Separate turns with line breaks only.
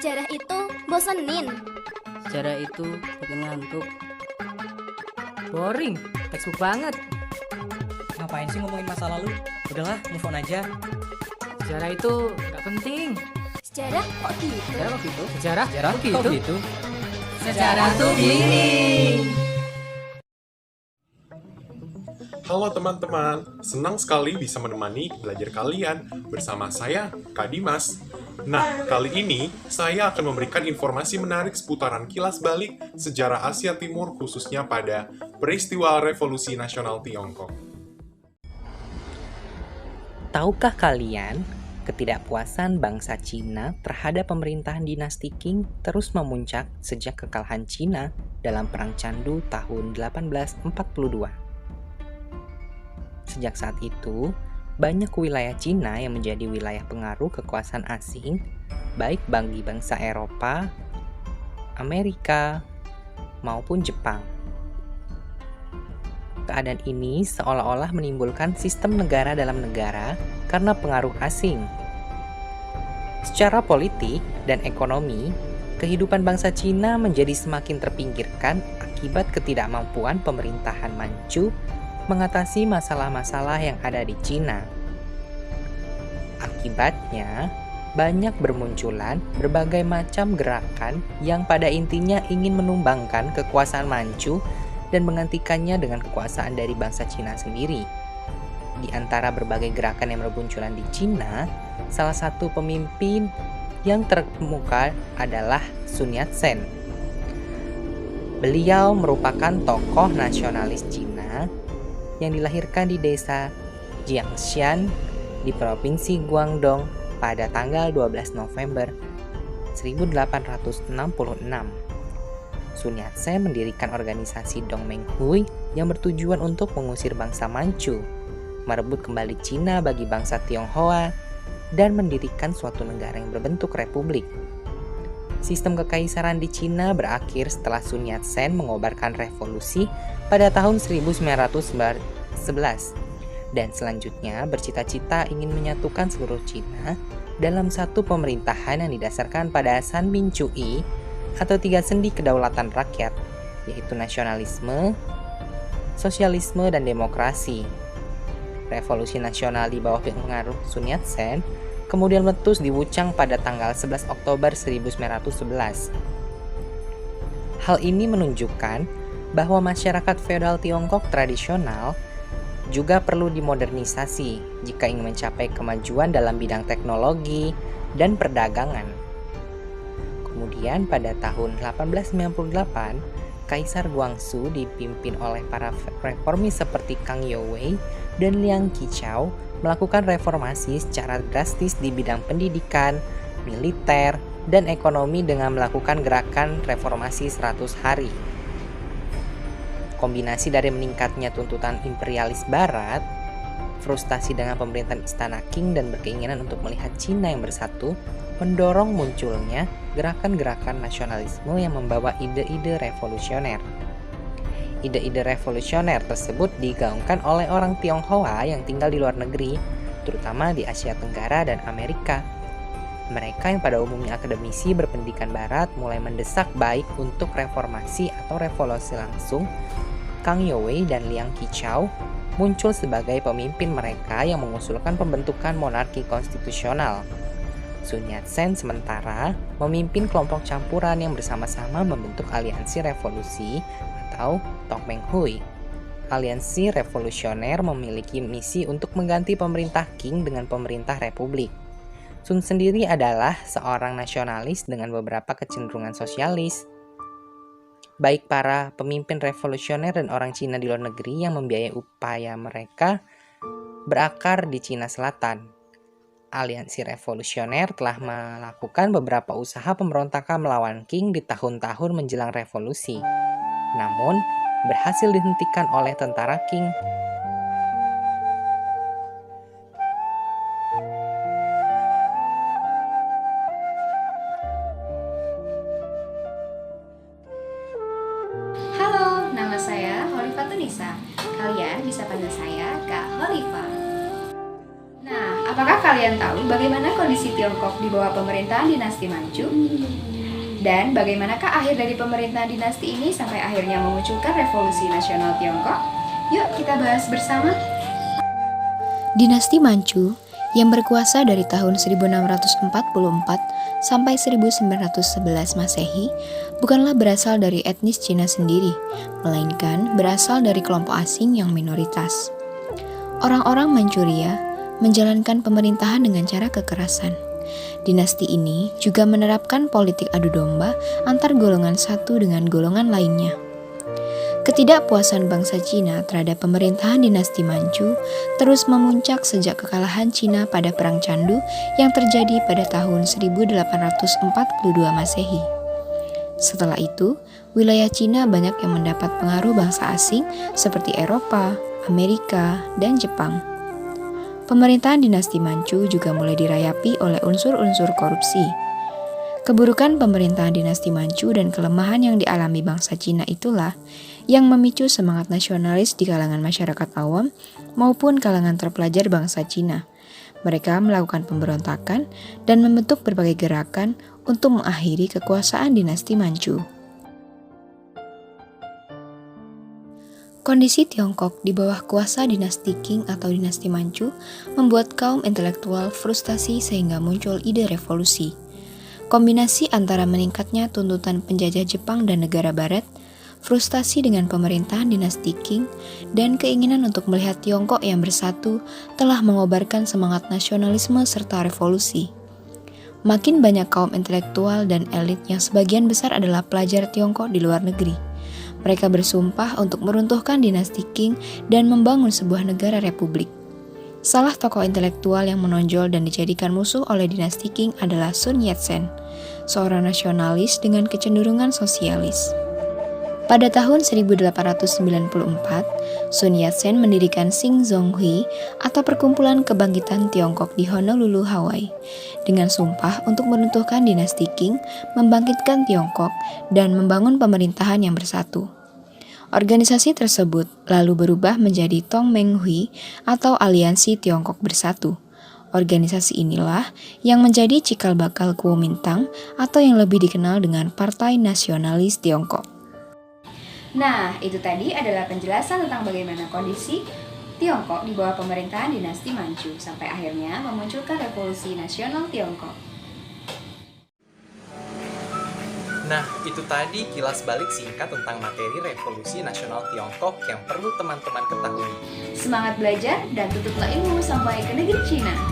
Sejarah itu bosenin.
Sejarah itu bikin ngantuk. Boring, textbook banget.
Ngapain sih ngomongin masa lalu? Udahlah, move on aja.
Sejarah itu gak penting.
Sejarah kok gitu?
Sejarah kok gitu? Sejarah
Sejarah
kok
kok
gitu?
gitu?
Sejarah tuh gini.
Halo teman-teman, senang sekali bisa menemani belajar kalian bersama saya, Kak Dimas. Nah, kali ini saya akan memberikan informasi menarik seputaran kilas balik sejarah Asia Timur khususnya pada peristiwa Revolusi Nasional Tiongkok.
Tahukah kalian, ketidakpuasan bangsa Cina terhadap pemerintahan dinasti Qing terus memuncak sejak kekalahan Cina dalam Perang Candu tahun 1842. Sejak saat itu, banyak wilayah Cina yang menjadi wilayah pengaruh kekuasaan asing, baik bagi bangsa Eropa, Amerika, maupun Jepang. Keadaan ini seolah-olah menimbulkan sistem negara dalam negara karena pengaruh asing. Secara politik dan ekonomi, kehidupan bangsa Cina menjadi semakin terpinggirkan akibat ketidakmampuan pemerintahan Manchu mengatasi masalah-masalah yang ada di Cina. Akibatnya, banyak bermunculan berbagai macam gerakan yang pada intinya ingin menumbangkan kekuasaan Manchu dan menggantikannya dengan kekuasaan dari bangsa Cina sendiri. Di antara berbagai gerakan yang bermunculan di Cina, salah satu pemimpin yang terkemuka adalah Sun Yat-sen. Beliau merupakan tokoh nasionalis Cina yang dilahirkan di desa Jiangshan di Provinsi Guangdong pada tanggal 12 November 1866. Sun Yat-sen mendirikan organisasi Dongmenghui yang bertujuan untuk mengusir bangsa Manchu, merebut kembali Cina bagi bangsa Tionghoa, dan mendirikan suatu negara yang berbentuk republik. Sistem kekaisaran di Cina berakhir setelah Sun Yat-sen mengobarkan revolusi pada tahun 1911 dan selanjutnya bercita-cita ingin menyatukan seluruh Cina dalam satu pemerintahan yang didasarkan pada San Min-chui atau tiga sendi kedaulatan rakyat, yaitu nasionalisme, sosialisme, dan demokrasi. Revolusi nasional di bawah pengaruh Sun Yat-sen kemudian meletus di Wuchang pada tanggal 11 Oktober 1911. Hal ini menunjukkan bahwa masyarakat feodal Tiongkok tradisional juga perlu dimodernisasi jika ingin mencapai kemajuan dalam bidang teknologi dan perdagangan. Kemudian pada tahun 1898, Kaisar Guangxu dipimpin oleh para reformis seperti Kang Youwei dan Liang Qichao melakukan reformasi secara drastis di bidang pendidikan, militer, dan ekonomi dengan melakukan gerakan reformasi 100 hari. Kombinasi dari meningkatnya tuntutan imperialis barat, frustasi dengan pemerintahan Istana Qing, dan berkeinginan untuk melihat Cina yang bersatu mendorong munculnya gerakan-gerakan nasionalisme yang membawa ide-ide revolusioner. Ide-ide revolusioner tersebut digaungkan oleh orang Tionghoa yang tinggal di luar negeri, terutama di Asia Tenggara dan Amerika. Mereka yang pada umumnya akademisi berpendidikan barat mulai mendesak baik untuk reformasi atau revolusi langsung. Kang Youwei dan Liang Qichao muncul sebagai pemimpin mereka yang mengusulkan pembentukan monarki konstitusional. Sun Yat-sen sementara memimpin kelompok campuran yang bersama-sama membentuk aliansi revolusi atau Dongmenghui. Aliansi revolusioner memiliki misi untuk mengganti pemerintah Qing dengan pemerintah republik. Sun sendiri adalah seorang nasionalis dengan beberapa kecenderungan sosialis. Baik para pemimpin revolusioner dan orang Cina di luar negeri yang membiayai upaya mereka berakar di Cina Selatan. Aliansi revolusioner telah melakukan beberapa usaha pemberontakan melawan Qing di tahun-tahun menjelang revolusi, namun berhasil dihentikan oleh tentara Qing.
Halo, nama saya Holifa Tunisa. Kalian bisa panggil saya Kak Holifa. Nah, Apakah kalian tahu bagaimana kondisi Tiongkok di bawah pemerintahan dinasti Manchu? Dan bagaimanakah akhir dari pemerintahan dinasti ini sampai akhirnya memunculkan revolusi nasional Tiongkok? Yuk kita bahas bersama.
Dinasti Manchu yang berkuasa dari tahun 1644 sampai 1911 Masehi bukanlah berasal dari etnis Cina sendiri, melainkan berasal dari kelompok asing yang minoritas. Orang-orang Manchuria menjalankan pemerintahan dengan cara kekerasan. Dinasti ini juga menerapkan politik adu domba antar golongan satu dengan golongan lainnya. Ketidakpuasan bangsa Cina terhadap pemerintahan dinasti Manchu terus memuncak sejak kekalahan Cina pada Perang Candu yang terjadi pada tahun 1842 Masehi. Setelah itu, wilayah Cina banyak yang mendapat pengaruh bangsa asing seperti Eropa, Amerika, dan Jepang. Pemerintahan dinasti Manchu juga mulai dirayapi oleh unsur-unsur korupsi. Keburukan pemerintahan dinasti Manchu dan kelemahan yang dialami bangsa Cina itulah yang memicu semangat nasionalis di kalangan masyarakat awam maupun kalangan terpelajar bangsa Cina. Mereka melakukan pemberontakan dan membentuk berbagai gerakan untuk mengakhiri kekuasaan dinasti Manchu. Kondisi Tiongkok di bawah kuasa dinasti Qing atau dinasti Manchu membuat kaum intelektual frustasi sehingga muncul ide revolusi. Kombinasi antara meningkatnya tuntutan penjajah Jepang dan negara barat, frustasi dengan pemerintahan dinasti Qing, dan keinginan untuk melihat Tiongkok yang bersatu telah mengobarkan semangat nasionalisme serta revolusi. Makin banyak kaum intelektual dan elit yang sebagian besar adalah pelajar Tiongkok di luar negeri. Mereka bersumpah untuk meruntuhkan dinasti Qing dan membangun sebuah negara republik. Salah tokoh intelektual yang menonjol dan dijadikan musuh oleh dinasti Qing adalah Sun Yat-sen, seorang nasionalis dengan kecenderungan sosialis. Pada tahun 1894, Sun Yat-sen mendirikan Sing Zong Hui atau Perkumpulan Kebangkitan Tiongkok di Honolulu, Hawaii, dengan sumpah untuk meruntuhkan dinasti Qing, membangkitkan Tiongkok, dan membangun pemerintahan yang bersatu. Organisasi tersebut lalu berubah menjadi Tongmeng Hui atau Aliansi Tiongkok Bersatu. Organisasi inilah yang menjadi cikal bakal Kuomintang atau yang lebih dikenal dengan Partai Nasionalis Tiongkok.
Nah, itu tadi adalah penjelasan tentang bagaimana kondisi Tiongkok di bawah pemerintahan dinasti Manchu sampai akhirnya memunculkan revolusi nasional Tiongkok.
Nah, itu tadi kilas balik singkat tentang materi revolusi nasional Tiongkok yang perlu teman-teman ketahui.
Semangat belajar dan tutuplah ilmu sampai ke negeri Cina.